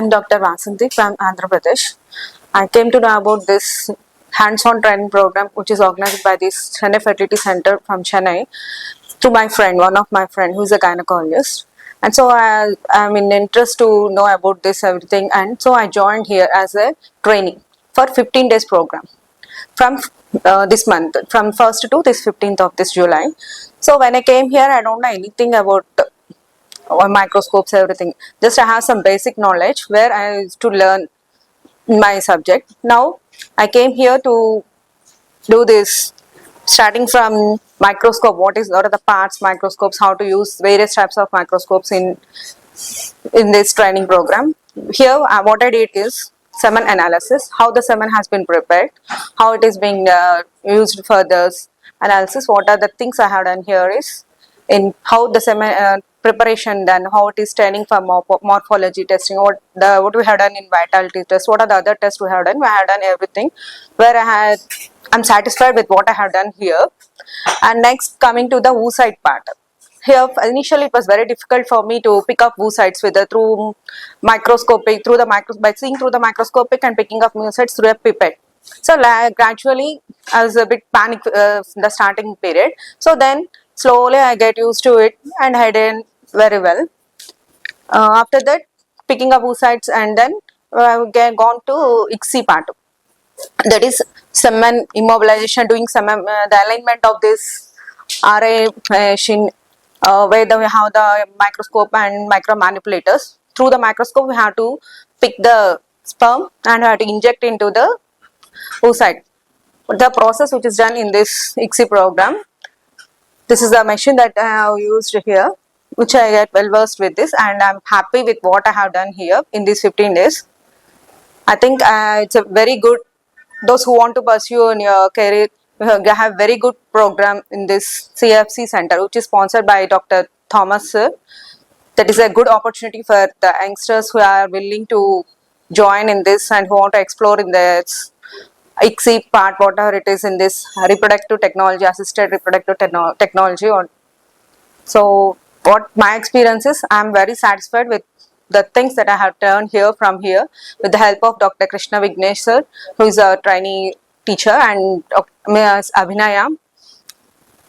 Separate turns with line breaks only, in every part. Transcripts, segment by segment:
I'm Dr. Vasanthi from Andhra Pradesh. I came to know about this hands-on training program which is organized by this Chennai Fertility Center from Chennai to my friend, one of my friend who is a gynecologist. And so I'm in interest to know about this everything, and so I joined here as a training for 15 days program from this month, from 1st to this 15th of this July. So when I came here, I don't know anything about microscopes, everything. Just I have some basic knowledge where I used to learn my subject. Now I came here to do this, starting from microscope, what are the parts, microscopes, how to use various types of microscopes in this training program. Here what I did is semen analysis, how the semen has been prepared, how it is being used for this analysis. What are the things I have done here is in how the semen preparation done, how it is training for morphology testing, what we have done in vitality test, what are the other tests we have done. We have done everything where I'm satisfied with what I have done here. And next, coming to the oocyte part. Here initially it was very difficult for me to pick up oocytes through microscopic, by seeing through the microscopic and picking up oocytes through a pipette. So gradually I was a bit panic the starting period. So then slowly I get used to it and I did very well. After that, picking up oocytes, and then I gone to ICSI part. That is semen immobilization, doing semen, the alignment of this RA machine, where we have the microscope and micro manipulators. Through the microscope, we have to pick the sperm and we have to inject into the oocyte. The process which is done in this ICSI program. This is the machine that I have used here, which I get well versed with this, and I'm happy with what I have done here in these 15 days. I think it's a very good, those who want to pursue in your career, they have very good program in this CFC center, which is sponsored by Dr. Thomas sir. That is a good opportunity for the youngsters who are willing to join in this and who want to explore in this ICSI part, whatever it is in this reproductive technology, assisted reproductive technology. So what my experience is, I am very satisfied with the things that I have learned here from here with the help of Dr. Krishna Vignesh sir, who is a trainee teacher, and Ms. Abhinaya.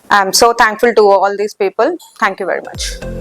I am so thankful to all these people. Thank you very much.